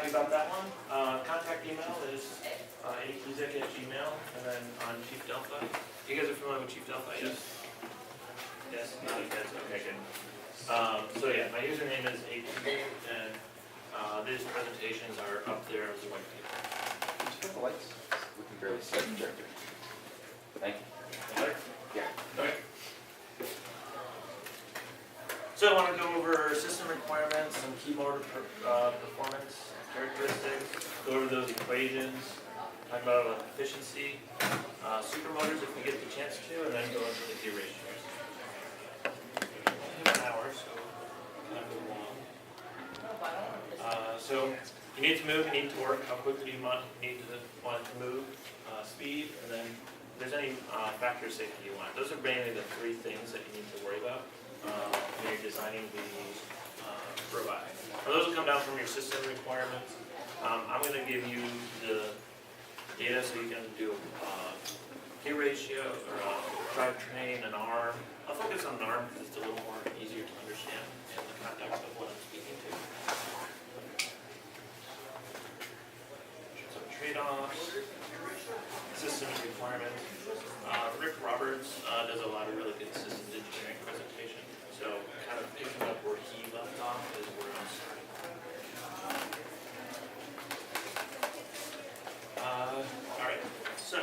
happy about that one. Contact email is acusic@gmail, and then on Chief Delphi. You guys are familiar with Chief Delphi? Yes. Yes. No, you guys. Okay, good. So yeah, my username is acusic, and these presentations are up there as a white paper. Did you put the lights? Looking barely set. Thank you. Better? Yeah. Okay. So I want to go over system requirements, some key motor performance characteristics, go over those equations, talk about efficiency, supermotors if we get the chance to, and then go into the key ratios. We have an hour, so kind of move along. So you need to move, you need to work, how quickly you want to move, speed, and then if there's any factor safety you want. Those are mainly the three things that you need to worry about when you're designing the robot. Now, those will come down from your system requirements. I'm going to give you the data so you can do key ratio or drivetrain, an arm. I'll focus on an arm because it's a little more easier to understand in the context of what I'm speaking to. So trade-offs, systems requirements. Rick Roberts does a lot of really good systems engineering presentation. So kind of picking up where he left off is where I'm starting. All right, so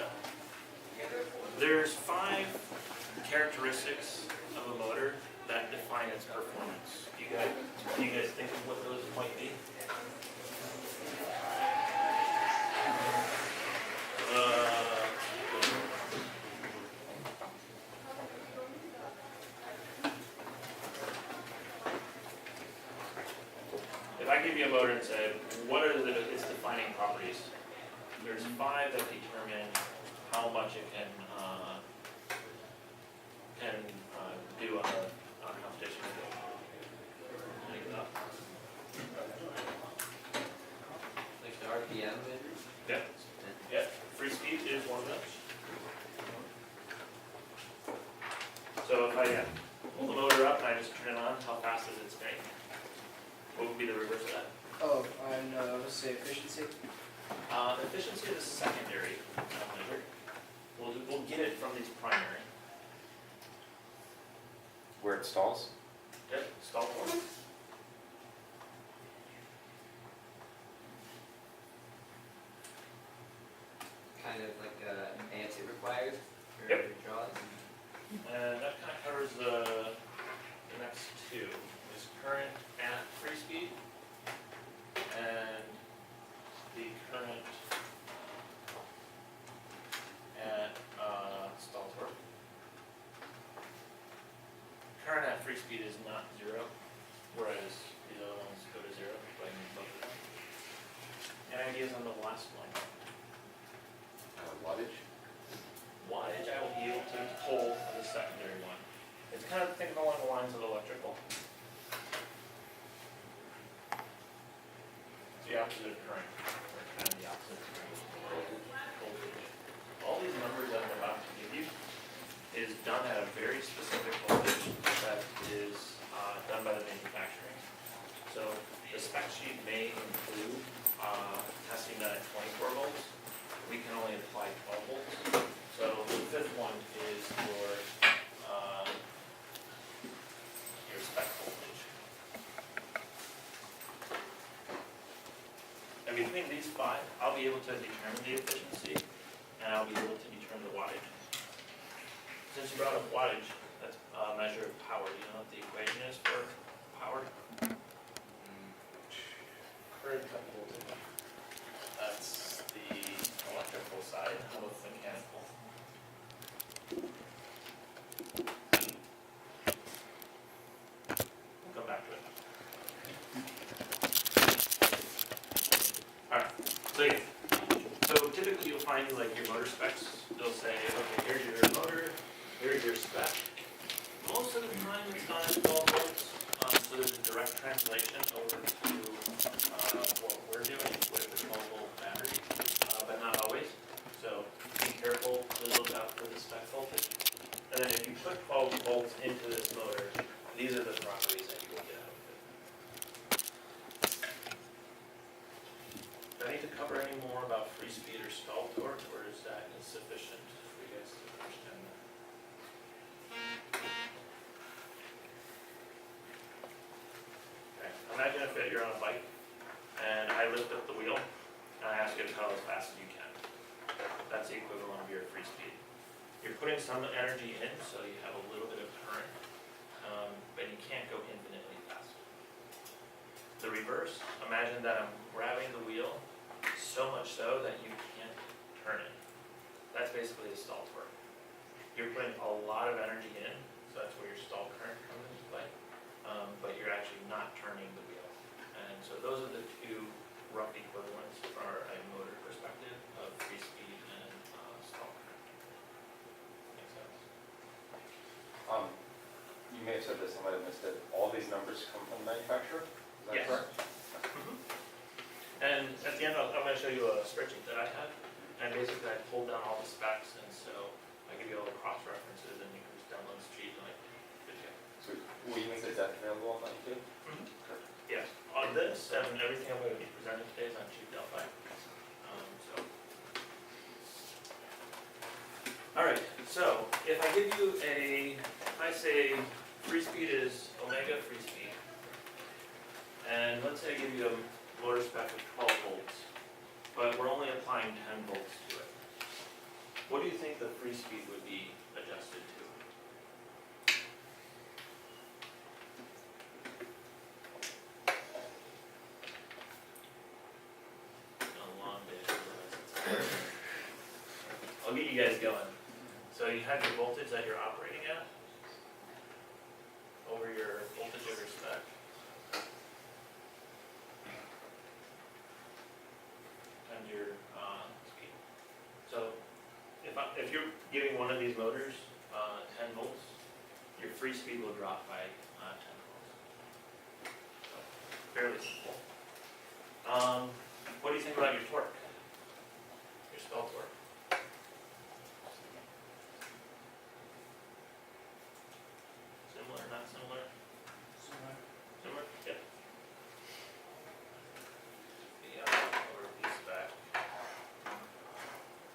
there's 5 characteristics of a motor that define its performance. Do you guys think of what those might be? If I give you a motor and say, what are its defining properties? There's 5 that determine how much it can do on a competition field. Any thoughts? Like the RPM maybe? Yeah. Yeah. Free speed is one of those. So if I pull the motor up and I just turn it on, how fast is it spinning? What would be the reverse of that? Oh, and let's say efficiency. Efficiency is secondary measure. We'll get it from these primary. Where it stalls? Yep, stall force. Kind of like an answer required for Yep. your draws. And that kind of covers the next 2. Is current at free speed and the current at stall torque. Current at free speed is not 0, whereas the other ones go to 0, but I need both of them. Any ideas on the last one? Wattage? Wattage I will be able to pull for the secondary one. It's kind of thinking along the lines of electrical. It's the opposite of current, or kind of the opposite of voltage. All these numbers that I'm about to give you is done at a very specific voltage that is done by the manufacturing. So the spec sheet may include testing done at 24 volts. We can only apply 12 volts. So the 5th one is your spec voltage. And between these 5, I'll be able to determine the efficiency, and I'll be able to determine the wattage. Since you brought up wattage, that's a measure of power. Do you know what the equation is for power? Current cut voltage. That's the electrical side. How about the mechanical? We'll come back to it. Alright, so typically you'll find like your motor specs, they'll say, okay, here's your motor, here's your spec. Most of the time it's done at 12 volts, so there's a direct translation over to what we're doing with the 12 volt battery, but not always. So be careful to look out for the spec voltage. And then if you put 12 volts into this motor, these are the properties that you will get out of it. you're on a bike, and I lift up the wheel, and I ask you to pedal as fast as you can. That's the equivalent of your free speed. You're putting some energy in, so you have a little bit of current, but you can't go infinitely fast. The reverse, imagine that I'm grabbing the wheel so much so that you can't turn it. That's basically a stall torque. You're putting a lot of energy in, so that's where your stall current comes into play, but you're actually not turning the wheel. And so those are the two rough equivalents from a motor perspective of free speed and stall current. Makes sense? You may have said this, I might have missed it. All these numbers come from the manufacturer, is that Yes. correct? And at the end, I'm going to show you a spreadsheet that I have, and basically I pulled down all the specs, and so I give you all the cross references, and you can just download the sheet and like, good to go. Sweet. Will you make the deck available on that too? Yeah, on this and everything I'm going to be presenting today is on Cheap Delphi. All right, so if I give you I say free speed is omega free speed, and let's say I give you a motor spec of 12 volts, but we're only applying 10 volts to it. What do you think the free speed would be adjusted to? A long day. I'll get you guys going. So you have your voltage that you're operating at over your voltage of your spec. And your speed. So if you're giving one of these motors 10 volts, your free speed will drop by 10 volts. So, fairly simple. What do you think about your torque? Your stall torque? Similar, not similar? Similar? Yeah. Over the spec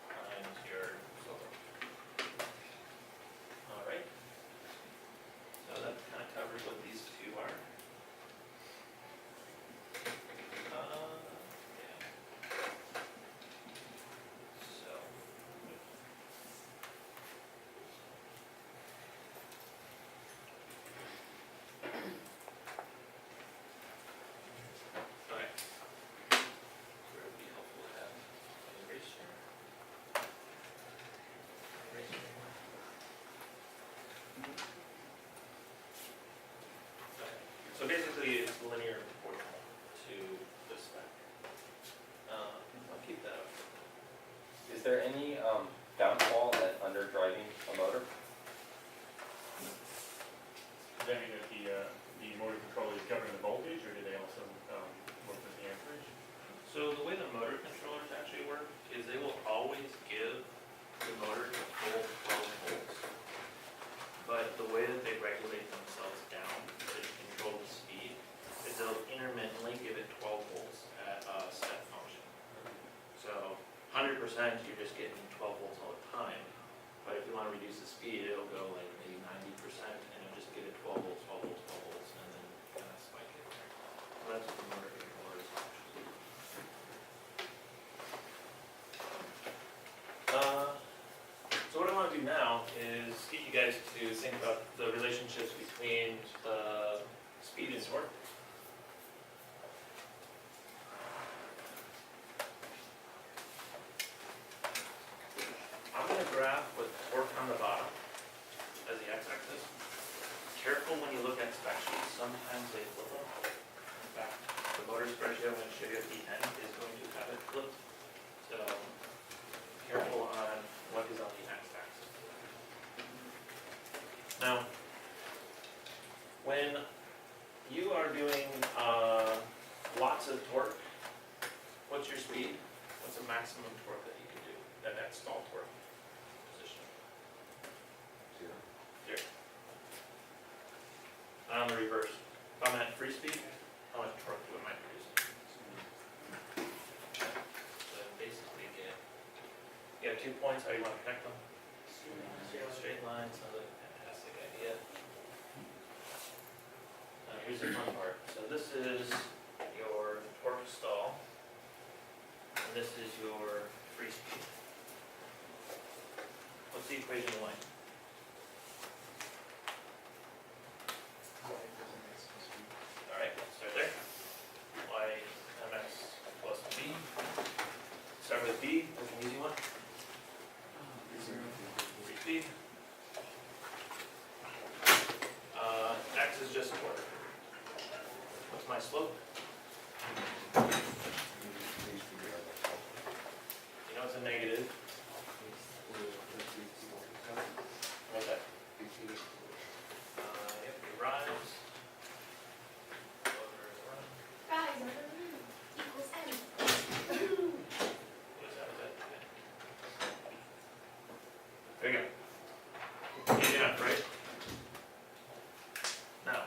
times your solar. All right. So that kind of covers what these two are. Yeah. So. Okay. Where would be helpful to have an eraser? Eraser. Okay. So basically, it's linear proportional to the spec. I'll keep that up. Is there any downfall at underdriving a motor? Does that mean that the motor controller is governing the voltage, or do they also work with the amperage? So the way the motor controllers actually work is they will always give the motor the full 12 volts. But the way that they regulate themselves down to control the speed is they'll intermittently give it 12 volts at a step function. So 100% you're just getting 12 volts all the time. But if you want to reduce the speed, it'll go like maybe 90% and it'll just give it 12 volts, 12 volts, 12 volts, and then kind of spike it. So that's what the motor controller is actually. So what I want to do now is get you guys to think about the relationships between the speed and torque. I'm going to graph with torque on the bottom as the x-axis. Careful when you look at spec sheets, sometimes they flip them. In fact, the motor spreadsheet I'm going to show you at the end is going to have it flipped. So careful on what is on the x-axis. Now, when you are doing lots of torque, what's your speed? What's the maximum torque that you can do at that stall torque position? 0. 0. On the reverse, if I'm at free speed, how much torque am I producing? So basically you have 2 points, how do you want to connect them? Straight line, sounds like a fantastic idea. Now here's the fun part. So this is, you and this is your free speed. What's the equation of Y? Alright, let's start there. Y mx plus b. Start with b, that's an easy one. Free speed. X is just torque. What's my slope? You know it's a negative. What's that? Yep, you rise. Over the run. Rise over the moon equals M. What is that? Okay. There you go. Easy enough, right? Now,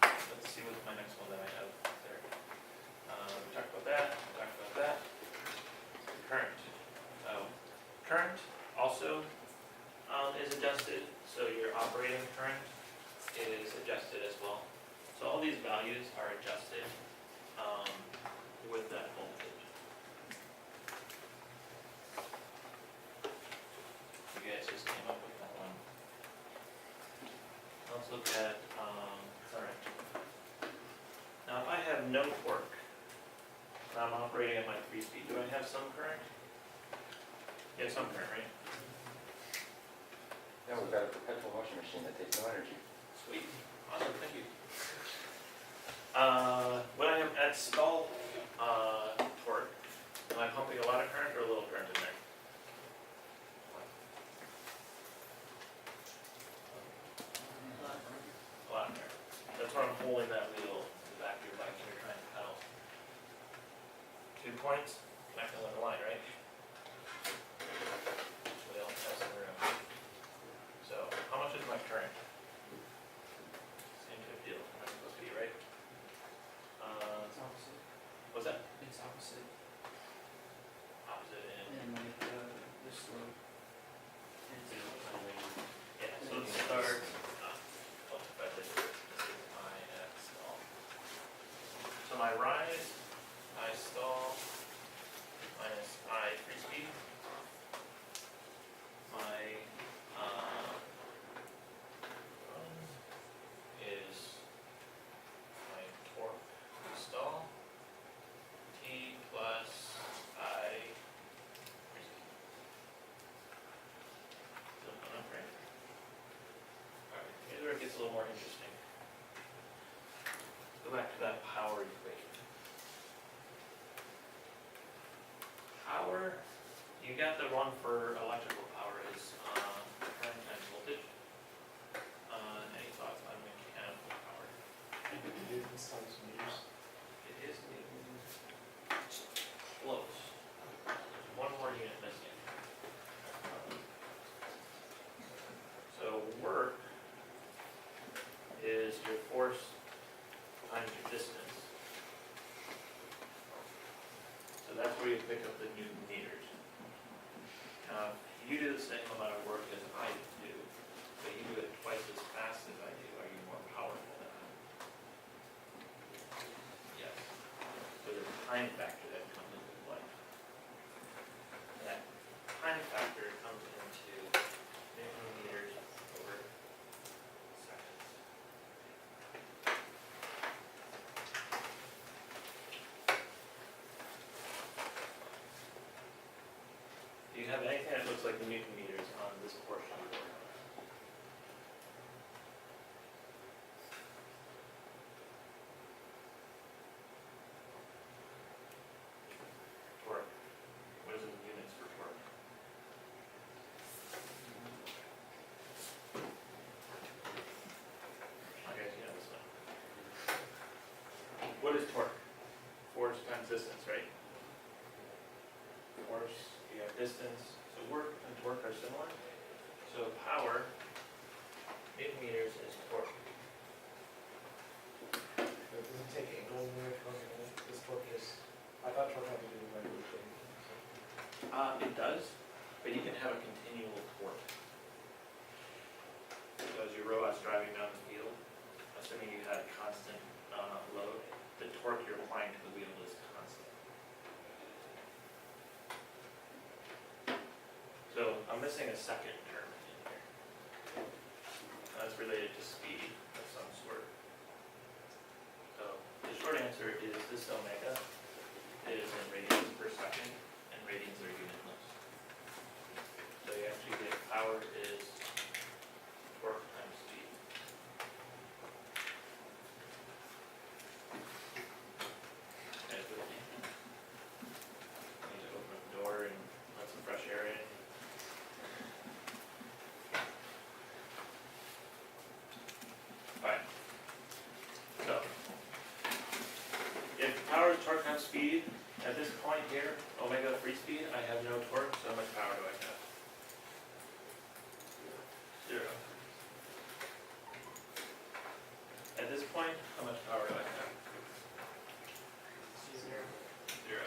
let's see what my next one that I have there. We talked about that, we talked about that. Current. Current also is adjusted, so your operating current is adjusted as well. So all these values are adjusted with that voltage. You guys just came up with that one. Let's look at, alright. Now if I have no torque, and I'm operating at my free speed, do I have some current? You have some current, right? Yeah, we've got a perpetual motion machine that takes no energy. Sweet, awesome, thank you. When I am at stall torque, am I pumping a lot of current or a little current in there? A lot of current. That's why I'm holding that wheel in the back of your bike and you're trying to pedal. 2 points, connect along the line, right? So they all test in the room. So, how much is my current? Same type of deal, that's supposed to be, right? It's opposite. What's that? It's opposite. Opposite in. And like the slope. Yeah, so let's start, if I did this is my stall. So my rise, I stall, minus I free speed. My run is my torque stall, T plus I free speed. Still going up, right? Alright, here's where it gets a little more interesting. Go back to that power equation. Power, you got the one for electrical power is current times voltage. Any thoughts on mechanical power? It is close. There's one more unit missing. So work is your force times your distance. So that's where you pick up the Newton meters. Now, if you do the same amount of work as I do, but you do it twice as fast as I do, are you more powerful than I? Yes. So there's a time factor that comes into play. And that time factor comes into Newton meters over seconds. Do you have anything that looks like the Newton meters on this portion of the board? Torque. What is it in units for torque? Okay, you know this one. What is torque? Force times distance, right? Force, you have distance, so work and torque are similar. So power, Newton meters is torque. It doesn't take angle when you're talking about this torque is, I thought torque had to do with vibration. It does, but you can have a continual torque. So as your robot's driving down the field, assuming you had a constant load, the torque you're applying to the wheel is constant. missing a second term in here. That's related to speed of some sort. So the short answer is this omega is in radians per second, and radians are unitless. So you actually get power is torque times speed. Guys with me? Need to open up the door and let some fresh air in. Alright. So, if power is torque times speed, at this point here, omega free speed, I have no torque, so how much power do I have? 0. At this point, how much power do I have? 0.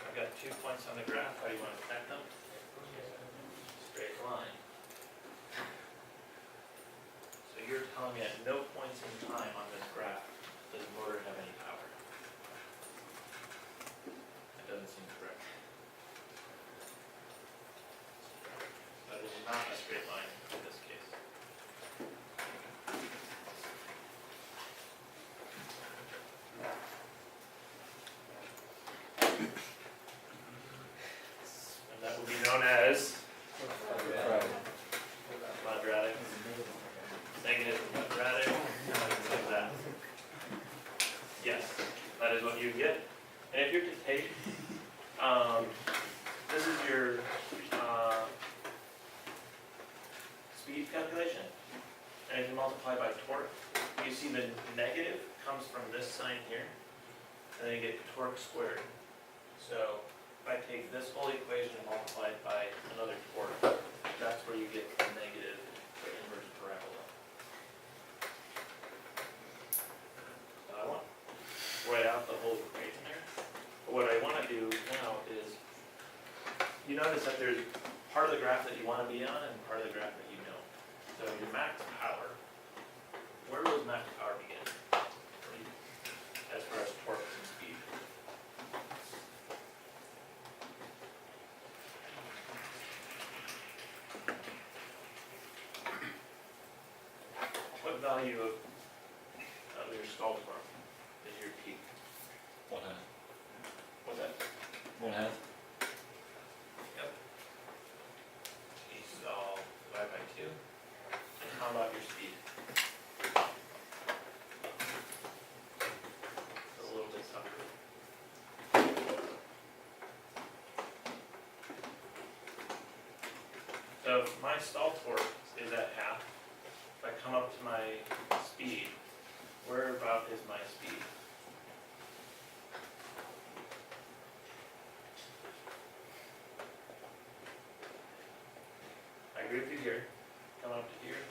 I've got 2 points on the graph. How do you want to connect them? Straight line. So you're telling me at no points in time on this graph does the motor have any power? That doesn't seem correct. That is not a straight line in this case. And that will be known as quadratic, negative quadratic, things like that. Yes, that is what you get. And if you're to take, this is your speed calculation, and if you multiply by torque, you see the negative comes from this sign here, and then you get torque squared. So if I take this whole equation and multiply it by another torque, that's where you get the negative for inverse parabola. So I won't write out the whole equation there, but what I want to do now is, you notice that there's part of the graph that you want to be on and part of the graph that you don't. So your max power, where does max power begin? As far as torque and speed. What value of your stall torque is your peak? 1/2. What's that? 1/2. Yep. P stall divided by 2. And how about your speed? It's a little bit tougher. So if my stall torque is at half, if I come up to my speed, where about is my speed? I agree with you here. Come up to here,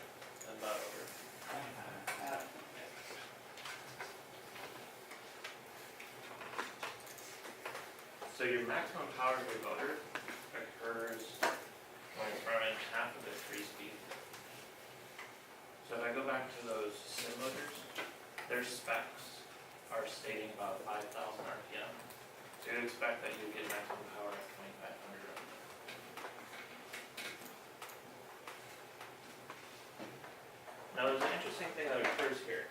and about over. So your maximum power of your motor occurs when it's running half of its free speed. So if I go back to those sim motors, their specs are stating about 5,000 RPM. So you'd expect that you'd get maximum power at 2,500 RPM. Now there's an interesting thing that occurs here,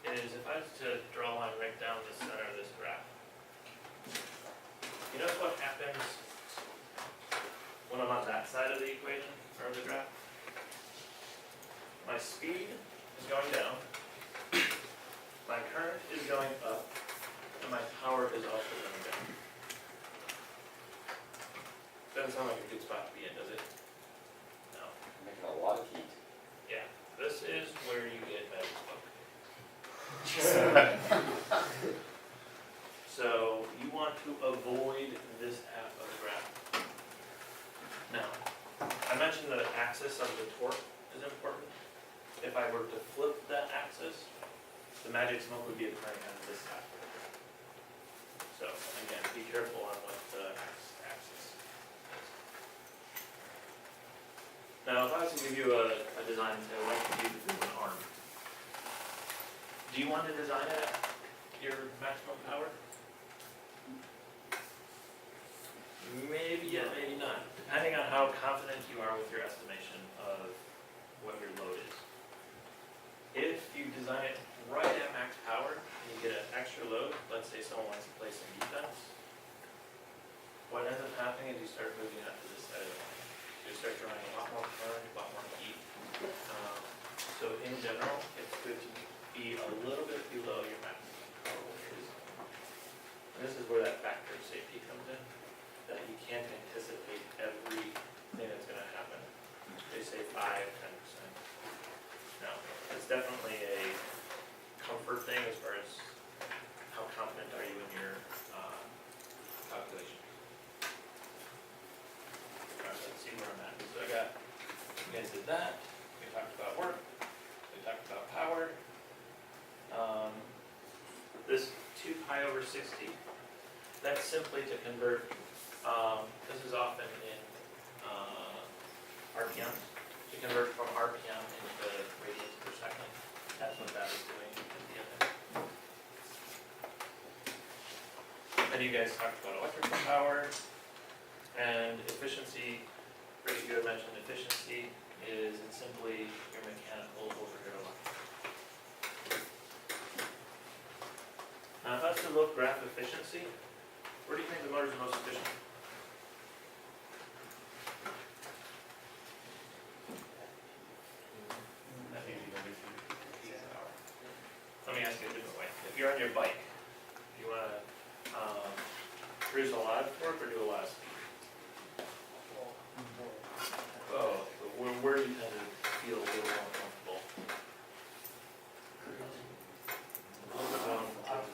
is if I was to draw a line right down the center of this graph, you notice what happens when I'm on that side of the equation, or of the graph? My speed is going down, my current is going up, and my power is also going down. Doesn't sound like a good spot to be in, does it? No. Making a lot of heat. Yeah, this is where you get magic smoke. So you want to avoid this half of the graph. Now, I mentioned the axis of the torque is important. If I were to flip that axis, the magic smoke would be occurring on this side. So again, be careful on what the axis is. Now, if I was to give you a design and say, what can you do with an arm? Do you want to design it at your maximum power? Maybe yeah, maybe not. depending on how confident you are with your estimation of what your load is. If you design it right at max power and you get an extra load, let's say someone wants to play some defense, what ends up happening is you start moving up to this side of the line. You start drawing a lot more current, a lot more heat. So in general, it's good to be a little bit below your max power when you're designing. And this is where that factor of safety comes in, that you can't anticipate everything that's gonna happen. They say 5–10%. No, it's definitely a comfort thing as far as how confident are you in your calculation. Alright, let's see where I'm at. So you guys did that. We talked about work. We talked about power. This 2 pi over 60, that's simply to convert, this is often in RPM, to convert from RPM into radians per second. That's what that is doing at the end. Then you guys talked about electrical power and efficiency. Rick, you had mentioned efficiency is simply your mechanical over your electrical. Now if I was to look graph efficiency, where do you think the motor is the most efficient? That may be the reason. Let me ask you a different way. If you're on your bike, do you want to produce a lot of torque or do a lot of speed? Oh, but where do you tend to feel a little more comfortable?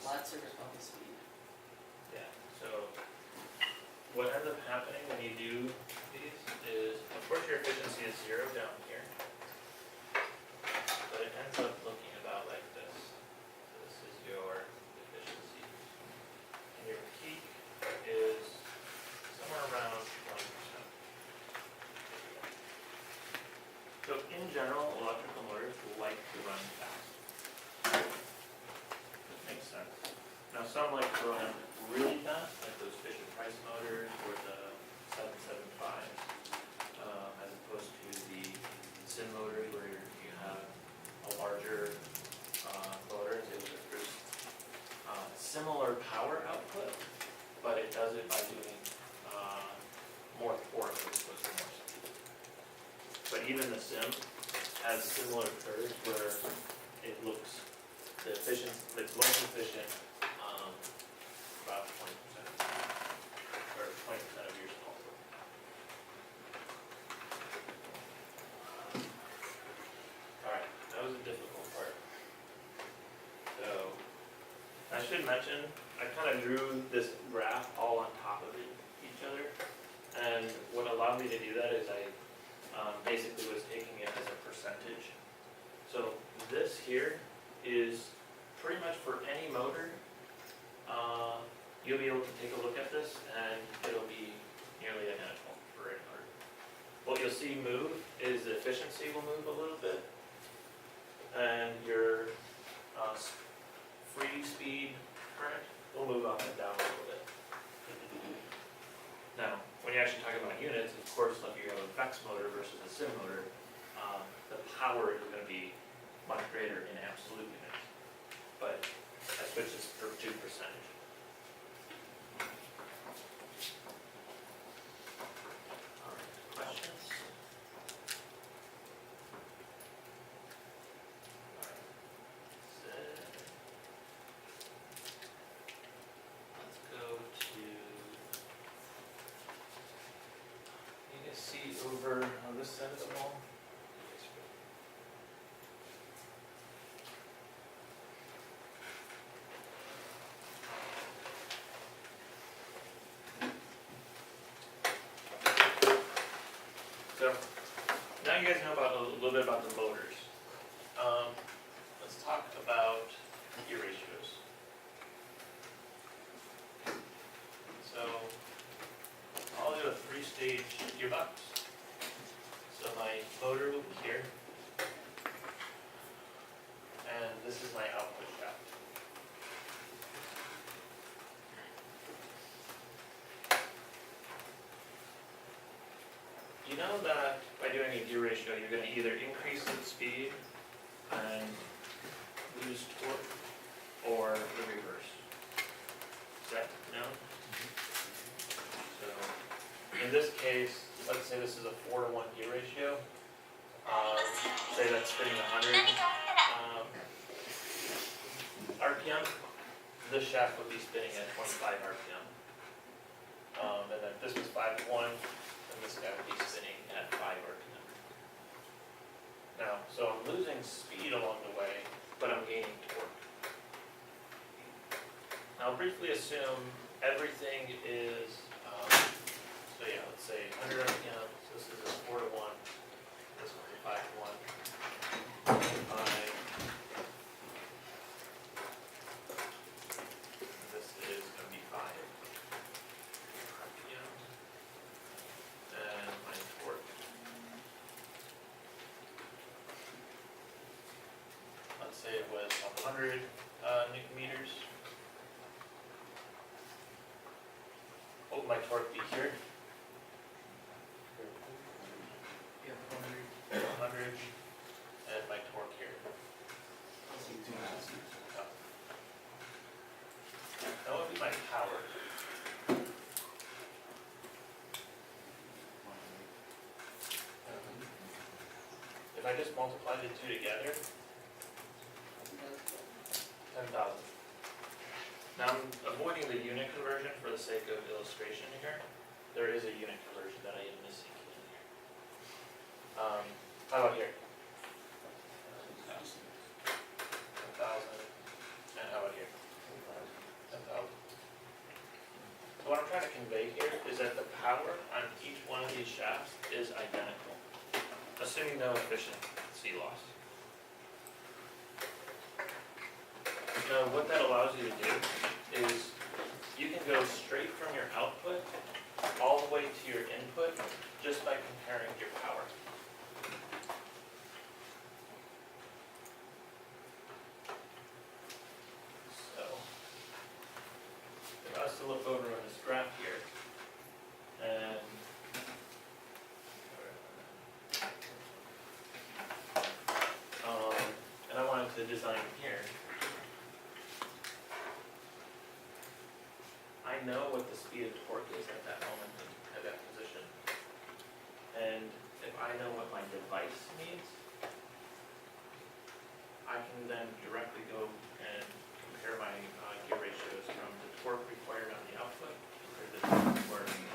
Flat surface bumpy speed. Yeah, so what ends up happening when you do these is, of course your efficiency is 0 down here, but it ends up looking about like this. So this is your efficiency. And your peak is somewhere around 20%. So in general, electrical motors like to run fast. That makes sense. Now some like to run really fast, like those Fisher Price motors or the 775s, as opposed to the Sim motors where you have a larger motor that's able to produce similar power output, but it does it by doing more torque as opposed to more speed. But even the Sim has similar curves where it looks the most efficient about 20% or 20% of your small torque. Alright, that was a difficult part. So I should mention, I kind of drew this graph all on top of each other, and what allowed me to do that is I basically was taking it as a percentage. So this here is pretty much for any motor. You'll be able to take a look at this and it'll be nearly identical for any motor. What you'll see move is the efficiency will move a little bit, and your free speed current will move up and down a little bit. Now, when you're actually talking about units, of course, like you have a Vex motor versus a Sim motor, the power is going to be much greater in absolute units. But I switched this to percentage. Questions? Let's go to, you can see over on this side of the wall. So now you guys know about a little bit about the motors. Let's talk about gear ratios. So I'll do a 3-stage gearbox. So my motor will be here, and this is my output shaft. know that by doing a gear ratio, you're gonna either increase the speed and lose torque, or the reverse. Is that known? So, in this case, let's say this is a 4-to-1 gear ratio. Say that's spinning 100 RPM. This shaft would be spinning at 25 RPM. And then if this was 5-to-1, then this guy would be spinning at 5 RPM. Now, so I'm losing speed along the way, but I'm gaining torque. Now, I'll briefly assume everything is, so yeah, let's say 100 RPM, so this is a 4-to-1, this one's a 5-to-1, 5, this is going to be 5 RPM, and my torque, let's say it was 100 Newton meters. What would my torque be here? 100, and my torque here. That would be my power. If I just multiply the two together, 10,000. Now I'm avoiding the unit conversion for the sake of illustration here. There is a unit conversion that I am missing in here. How about here? 10,000. And how about here? 10,000. So what I'm trying to convey here is that the power on each one of these shafts is identical, assuming no efficiency loss. Now, what that allows you to do is you can go straight from your output all the way to your input just by comparing your power. So, if I was to look over on this graph here, and I wanted to design here, I know what the speed of torque is at that moment, at that position. And if I know what my device needs, I can then directly go and compare my gear ratios from the torque required on the output compared to the torque required on the input.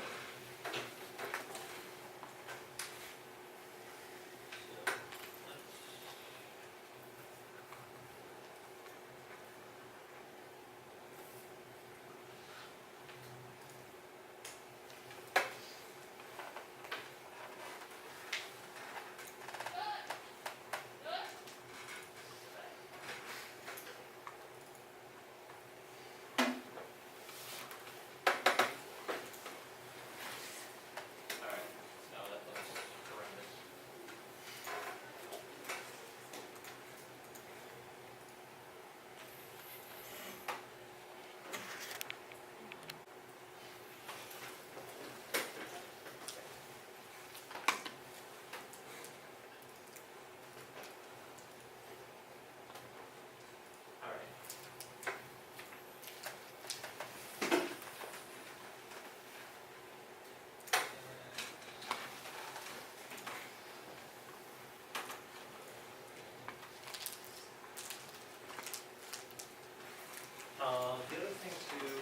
The other thing to, you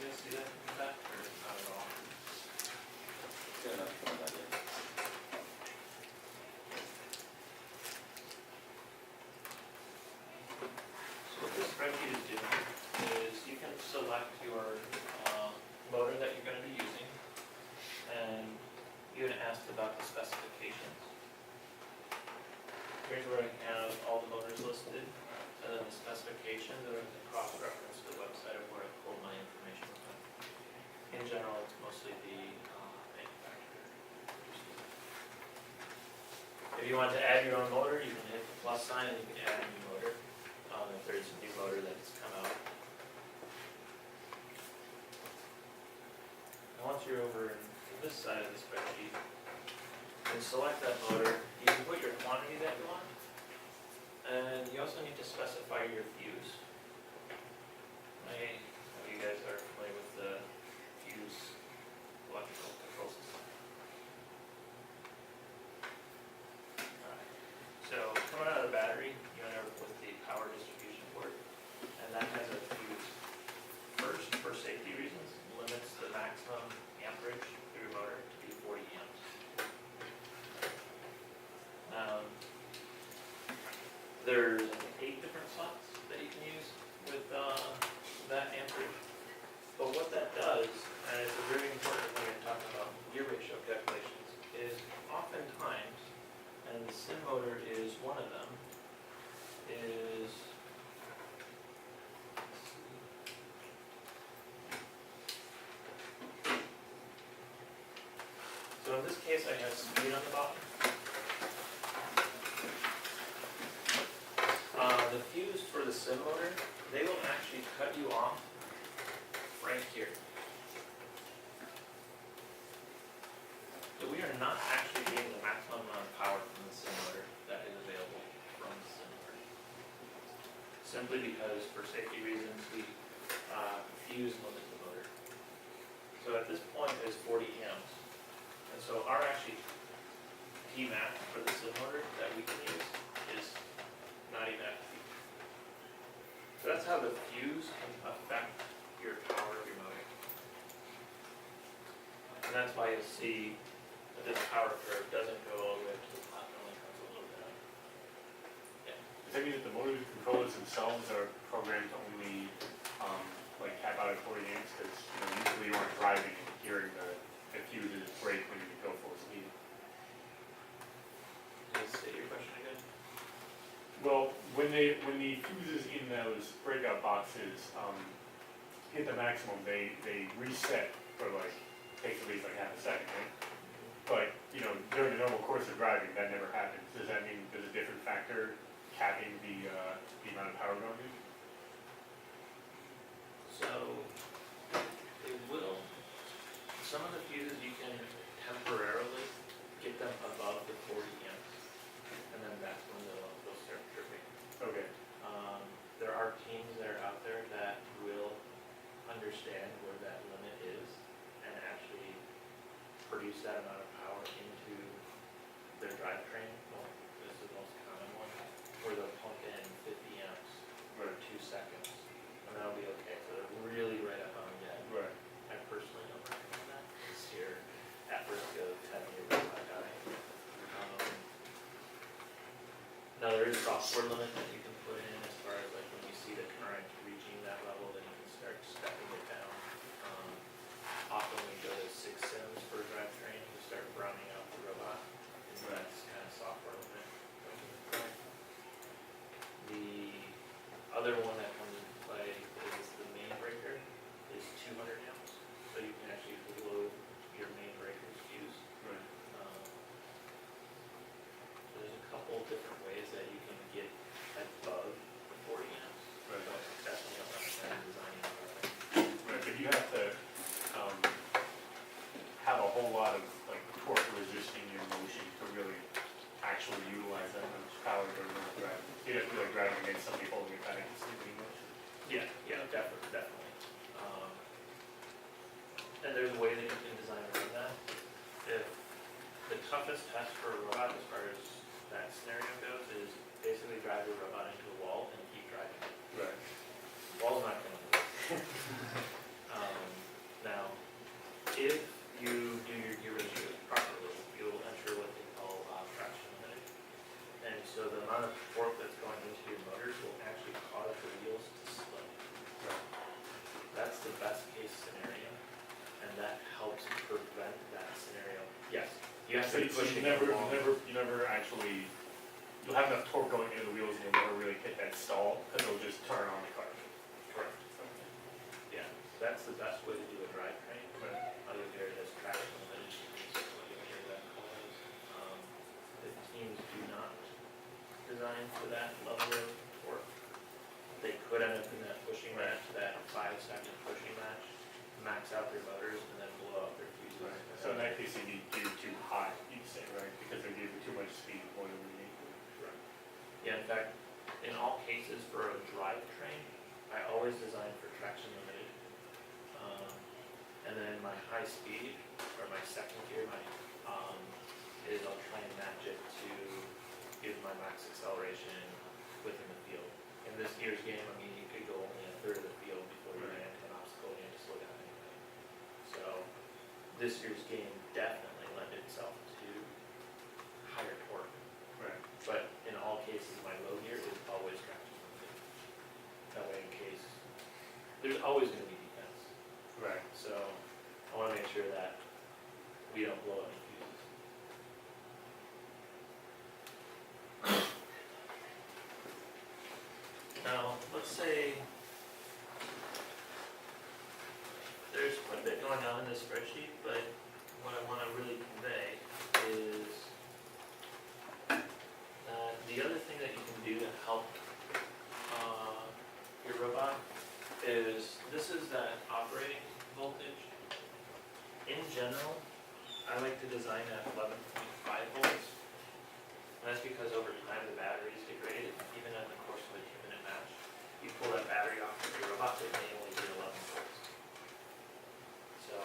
guys see that in the back, or not at all? Yeah, no, not yet. So what this spreadsheet is doing is you can select your motor that you're going to be using, and you're going to ask about the specifications. Here's where I have all the motors listed, and then the specifications, and then the cross-reference to the website of where I pulled my information from. In general, it's mostly the manufacturer. If you want to add your own motor, you can hit the plus sign and you can add a new motor. If there's a new motor that's come out. And once you're over to this side of the spreadsheet, select that motor, you can put your quantity that you want, and you also need to specify your fuse. You guys are familiar with the fuse electrical control system. Alright, so coming out of the battery, you end up with the power distribution port, and that has a fuse. First, for safety reasons, limits the maximum amperage through your motor to be 40 amps. There's 8 different slots that you can use with that amperage. But what that does, and it's a very important when you're talking about gear ratio calculations, is oftentimes, and the sim motor is one of them, is so in this case I have speed on the bottom. The fuse for the sim motor, they will actually cut you off right here. So we are not actually getting the maximum amount of power from the sim motor that is available from the sim motor. Simply because for safety reasons we fuse limit the motor. So at this point it is 40 amps. And so our actually P-max for the sim motor that we can use is not even at peak. So that's how the fuse can affect your power of your motor. And that's why you'll see that this power curve doesn't go all the way up to the top, it only comes a little bit up. Does that mean that the motor controllers themselves are programmed to only, like cap out at 40 amps? Because, usually you aren't driving and hearing the fuses break when you go full speed. Can you say your question again? Well, when the fuses in those breakout boxes hit the maximum, they reset for takes at least half a second, right? But during the normal course of driving, that never happens. Does that mean there's a different factor capping the amount of power going in? So, it will. Some of the fuses you can temporarily get them above the 40 amps, and then that's when they'll start tripping. Okay. There are teams that are out there that will understand where that limit is and actually produce that amount of power into their drivetrain. Well, this is the most common one, where they'll pump in 50 amps for 2 seconds, and that'll be okay. So they're really right up on the edge. Right. I personally don't recommend that, because you're at risk of having your robot die. Now there is software limit that you can put in as far as when you see the current reaching that level, then you can start stepping it down. Often we go to 6 sims per drivetrain to start browning out the robot, and so that's kind of software limit. The other one that comes into play is the main breaker is 200 amps, so you can actually load your main breaker's fuse. Right. There's a couple different ways that you can get above the 40 amps. Right. So definitely don't recommend designing it that way. Right, but you have to have a whole lot of torque resisting your motion to really actually utilize that much power during the drive. You'd have to be driving against somebody holding it back and sleeping motion. Yeah, definitely. And there's a way that you can design around that. If the toughest test for a robot as far as that scenario goes is basically drive the robot into a wall and keep driving. Right. Wall's not going to work. Now, if you do your gear ratios properly, you'll enter what they call traction limiting. And so the amount of torque that's going into your motors will actually cause the wheels to slip. That's the best case scenario, and that helps prevent that scenario. Yes, you have to be pushing it along. You never actually, you'll have enough torque going into the wheels and you'll never really hit that stall because it'll just turn on the car. Correct. Yeah, that's the best way to do a drivetrain. You'll hear it as traction limited, is what you'll hear that called is. The teams do not design for that level of torque. They could end up in that pushing match, that 5-second pushing match, max out their motors and then blow out their fuses. So in that case, you need gear too high, you'd say, right? Because they gave you too much speed more than we need. Yeah, in fact, in all cases for a drivetrain, I always design for traction limited. And then my high speed, or my second gear, is I'll try and match it to give my max acceleration within the field. In this year's game, I mean, you could go only a third of the field before you ran into an obstacle and you had to slow down anyway. So this year's game definitely lent itself to higher torque. Right. But in all cases, my low gear is always traction limited. That way, in case, there's always going to be defense. Right. So I want to make sure that we don't blow any fuses. Now, let's say there's quite a bit going on in this spreadsheet, but what I want to really convey is the other thing that you can do to help your robot is, this is that operating voltage. In general, I like to design at 11.5 volts. And that's because over time the batteries degrade, even in the course of a 2-minute match. You pull that battery off of your robot, it may only be 11 volts. So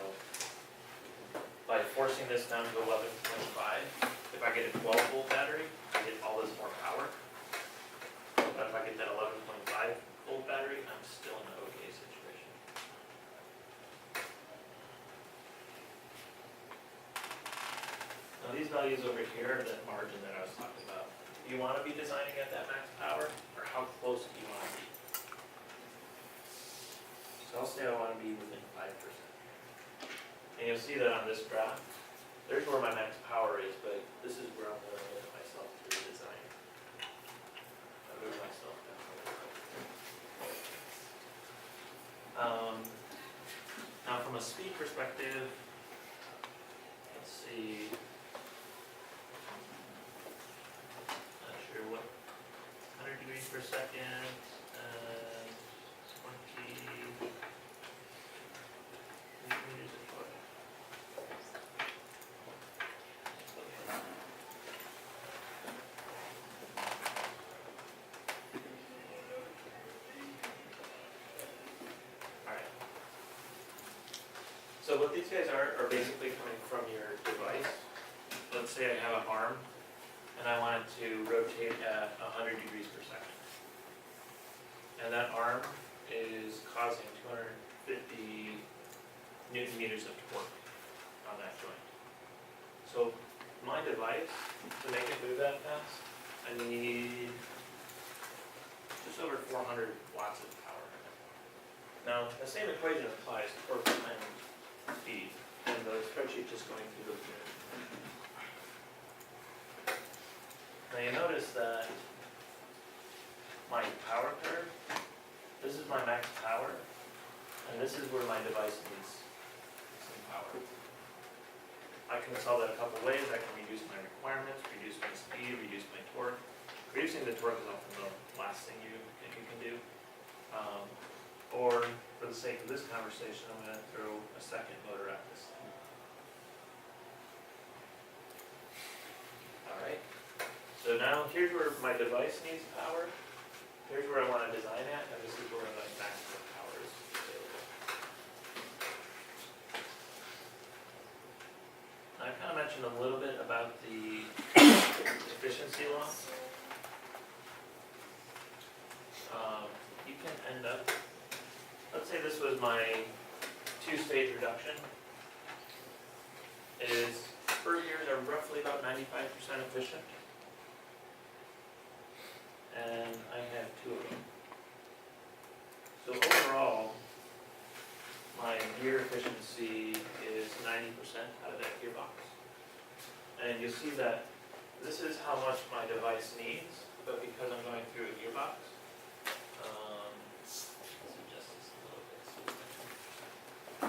by forcing this down to 11.5, if I get a 12-volt battery, I get all this more power. But if I get that 11.5-volt battery, I'm still in an okay situation. Now these values over here are that margin that I was talking about. Do you want to be designing at that max power, or how close do you want to be? So I'll say I want to be within 5%. And you'll see that on this graph, there's where my max power is, but this is where I'm going to limit myself to the design. I'll move myself down a little bit. Now from a speed perspective, let's see. Not sure what, 100 degrees per second, 20 meters a foot. Alright. So what these guys are basically coming from your device. Let's say I have an arm and I want it to rotate at 100 degrees per second. And that arm is causing 250 Newton meters of torque on that joint. So my device, to make it move that fast, I need just over 400 watts of power. Now, the same equation applies to torque times speed, and the spreadsheet just going through those units. Now you notice that my power curve, this is my max power, and this is where my device needs some power. I can solve that a couple ways. I can reduce my requirements, reduce my speed, reduce my torque. Reducing the torque is often the last thing you can do. Or, for the sake of this conversation, I'm going to throw a second motor at this thing. Alright, so now here's where my device needs power. Here's where I want to design at, and this is where my maximum power is available. I kind of mentioned a little bit about the efficiency law. You can end up, let's say this was my 2-stage reduction. Spur gears are roughly about 95% efficient. And I have 2 of them. So overall, my gear efficiency is 90% out of that gearbox. And you'll see that this is how much my device needs, but because I'm going through a gearbox, let's adjust this a little bit so it's a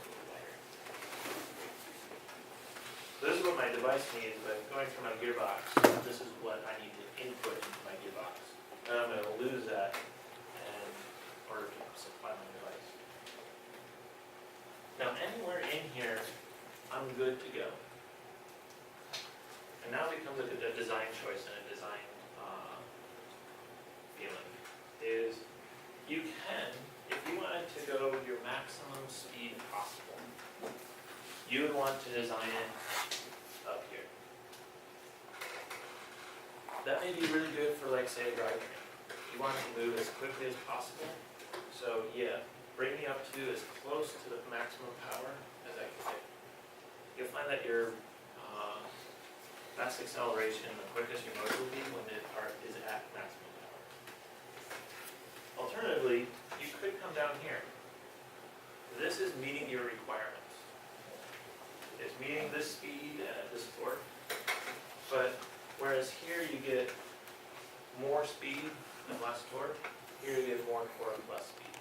little lighter. So this is what my device needs, but going through my gearbox, this is what I need to input into my gearbox. And I'm going to lose that in order to supply my device. I'm good to go. And now becomes a design choice and a design feeling, is you can, if you wanted to go your maximum speed possible, you would want to design it up here. That may be really good for, like, say, a drivetrain. You want it to move as quickly as possible. So yeah, bring me up to as close to the maximum power as I can get. You'll find that your fast acceleration, the quickest your motor will be when the part is at maximum power. Alternatively, you could come down here. This is meeting your requirements. It's meeting this speed and this torque. But whereas here you get more speed and less torque, here you get more torque, less speed.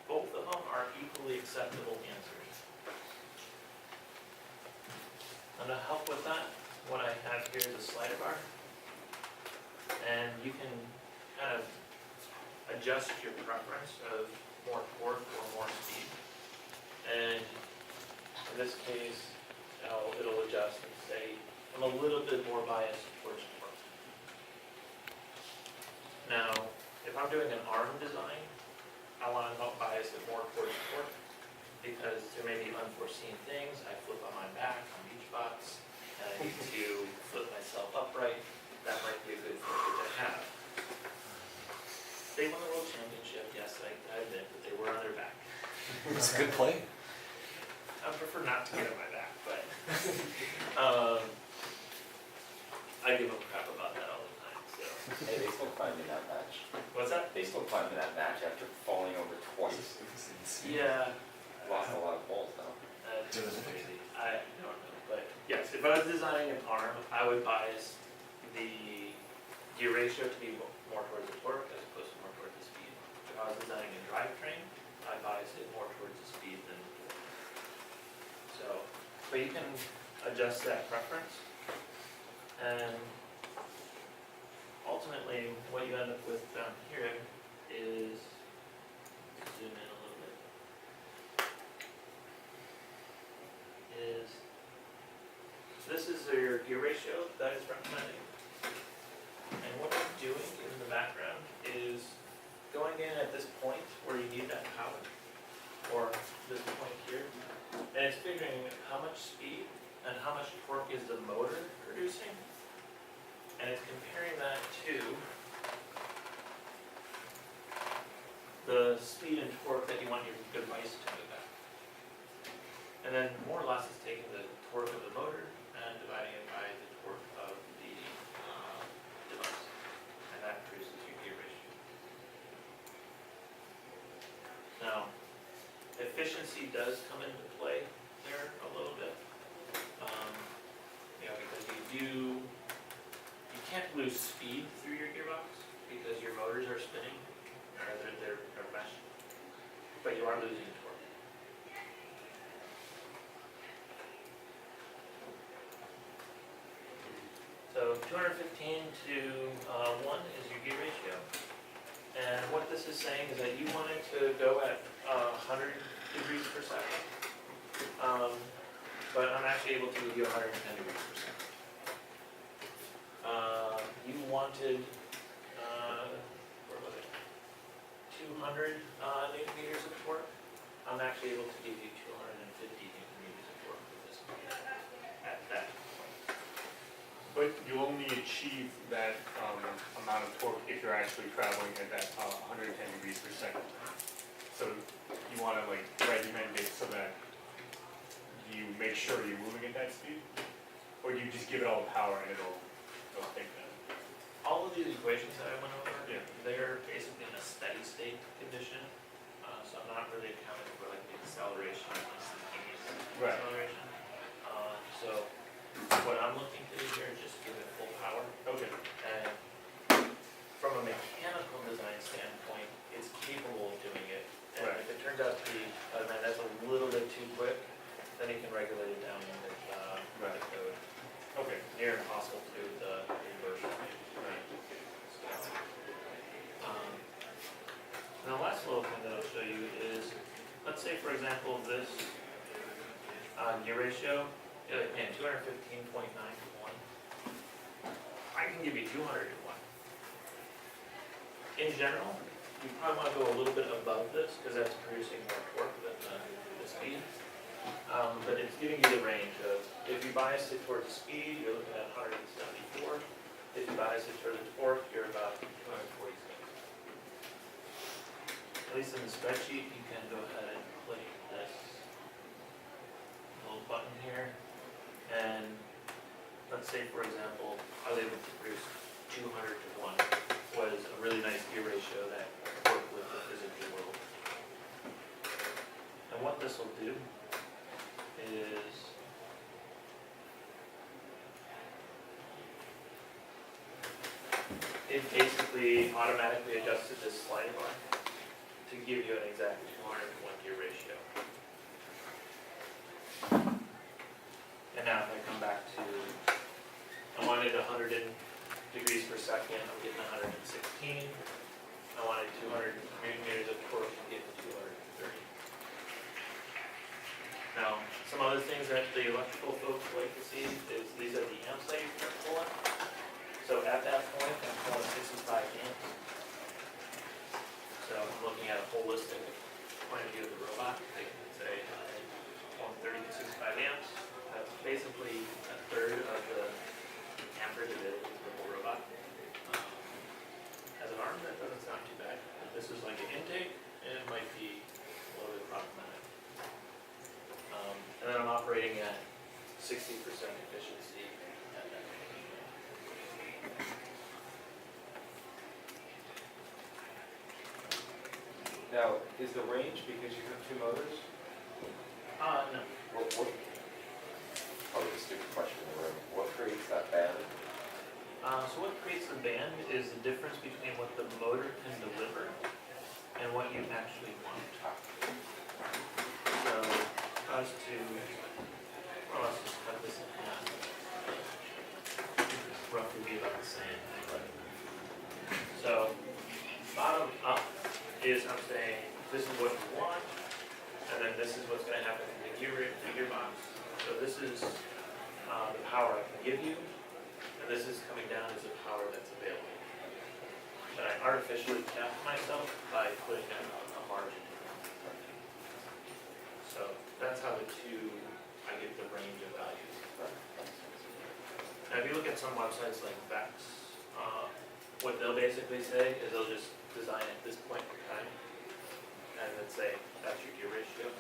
Both of them are equally acceptable answers. And to help with that, what I have here is a slider bar. And you can kind of adjust your preference of more torque or more speed. And in this case, it'll adjust and say, I'm a little bit more biased towards torque. Now, if I'm doing an arm design, I want to bias it more towards torque because there may be unforeseen things. I flip on my back on beach box, and I need to flip myself upright. That might be a good feature to have. They won the world championship, yes, I admit, but they were on their back. It's a good play. I prefer not to get on my back, but I give a crap about that all the time, so. Hey, they still climbed in that match. What's that? They still climbed in that match after falling over twice. Yeah. Lost a lot of balls though. That's crazy. I don't know, but yes, if I was designing an arm, I would bias the gear ratio to be more towards the torque as opposed to more towards the speed. If I was designing a drivetrain, I bias it more towards the speed than the torque. So, but you can adjust that preference, and ultimately, what you end up with down here is, zoom in a little bit, is this is your gear ratio that it's recommending. And what I'm doing in the background is going in at this point where you need that power, or this point here, and it's figuring how much speed and how much torque is the motor producing, and it's comparing that to the speed and torque that you want your device to move at. And then more or less it's taking the torque of the motor and dividing it by the torque of the device. And that produces your gear ratio. Now, efficiency does come into play there a little bit. Because you can't lose speed through your gearbox because your motors are spinning, or they're meshed, but you are losing torque. So 215 to 1 is your gear ratio. And what this is saying is that you want it to go at 100 degrees per second. But I'm actually able to give you 110 degrees per second. You wanted, where was it? 200 newton meters of torque. I'm actually able to give you 250 newton meters of torque with this at that point. But you only achieve that amount of torque if you're actually traveling at that 110 degrees per second. So you want to like regiment it so that you make sure you're moving at that speed, or do you just give it all the power and it'll take that? All of these equations that I went over, Yeah. they're basically in a steady state condition. So I'm not really accounting for like the acceleration, instantaneous Right. acceleration. So what I'm looking to do here is just give it full power. Okay. And from a mechanical design standpoint, it's capable of doing it. And Right. if it turns out to be, man, that's a little bit too quick, then you can regulate it down with Right. the code. Okay. Near impossible to do the inversion. Right. And the last little thing that I'll show you is, let's say for example this Gear ratio, you're like, man, 215.9 to 1. I can give you 200 to 1. In general, you probably want to go a little bit above this because that's producing more torque than the speed. But it's giving you the range of, if you bias it towards the speed, you're looking at 174. If you bias it towards the torque, you're about 246. At least in the spreadsheet, you can go ahead and click this little button here. And let's say, for example, I was able to produce 200 to 1 was a really nice gear ratio that worked with the physical world. And what this will do is it basically automatically adjusted this slide bar to give you an exact 200 to 1 gear ratio. And now if I come back to, I wanted 100 degrees per second, I'm getting 116. I wanted 200 newton meters of torque, I'm getting 230. Now, some other things that the electrical folks like to see is these are the amps that you can pull in. So at that point, I'm pulling 65 amps. So I'm looking at a holistic point of view of the robot. I can say 130 to 65 amps. That's basically a third of the amperage available to the whole robot. As an arm, that doesn't sound too bad. If this is like an intake, it might be a little bit problematic. And then I'm operating at 60% efficiency at that point. Now, is the range because you have 2 motors? No. What, probably a stupid question in the room. What creates that band? So what creates the band is the difference between what the motor can deliver and what you actually want. So, us to, well, let's just cut this in half. Roughly be about the same. So, bottom up is I'm saying, this is what you want, and then this is what's going to happen to the gearbox. So this is the power I can give you, and this is coming down as the power that's available. But I artificially capped myself by putting a margin in. So that's how I get the range of values. Now if you look at some websites like Vex, what they'll basically say is they'll just design at this point in time, and then say that's your gear ratio.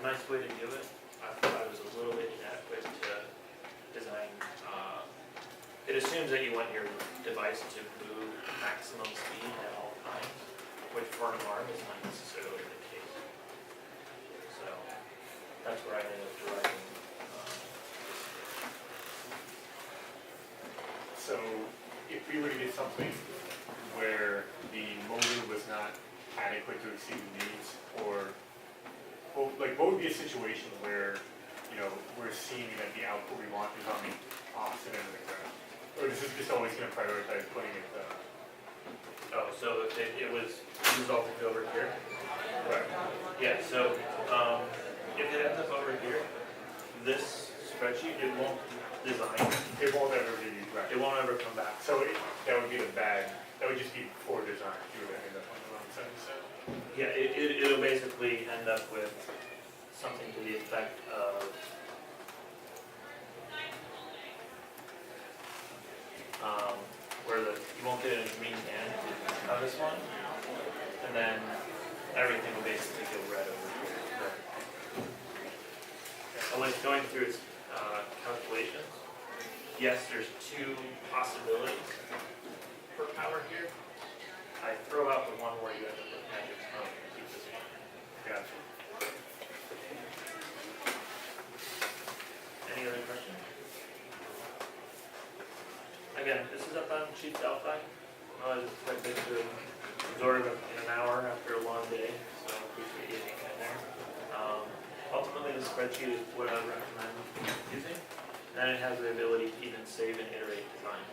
Nice way to do it. I thought it was a little bit inadequate to design. It assumes that you want your device to move maximum speed at all times, which for an arm is not necessarily the case. So that's where I ended up deriving. So if we were to get something where the motor was not adequate to exceed the needs, or, well, like what would be a situation where, you know, we're seeing that the output we want is on the opposite end of the curve? Or this is just always going to prioritize putting it, Oh, so it was resulting over here? right? Yeah, so if it ends up over here, this spreadsheet, it won't design, It won't ever be right. it won't ever come back. So that would be the bad, that would just be poor design if you were to end up on the wrong side of the set. Yeah, it'll basically end up with something to the effect of where you won't get a green band on this one, and then everything will basically go red over here. So when it's going through its calculations, yes, there's 2 possibilities for power here. I throw out the one where you end up with magic smoke and keep this one. Gotcha. Any other questions? Again, this is up on cheap Delphi. I was expecting to absorb it in an hour after a long day, so I appreciate you hanging in there. Ultimately, the spreadsheet is what I recommend using, and it has the ability to even save and iterate design.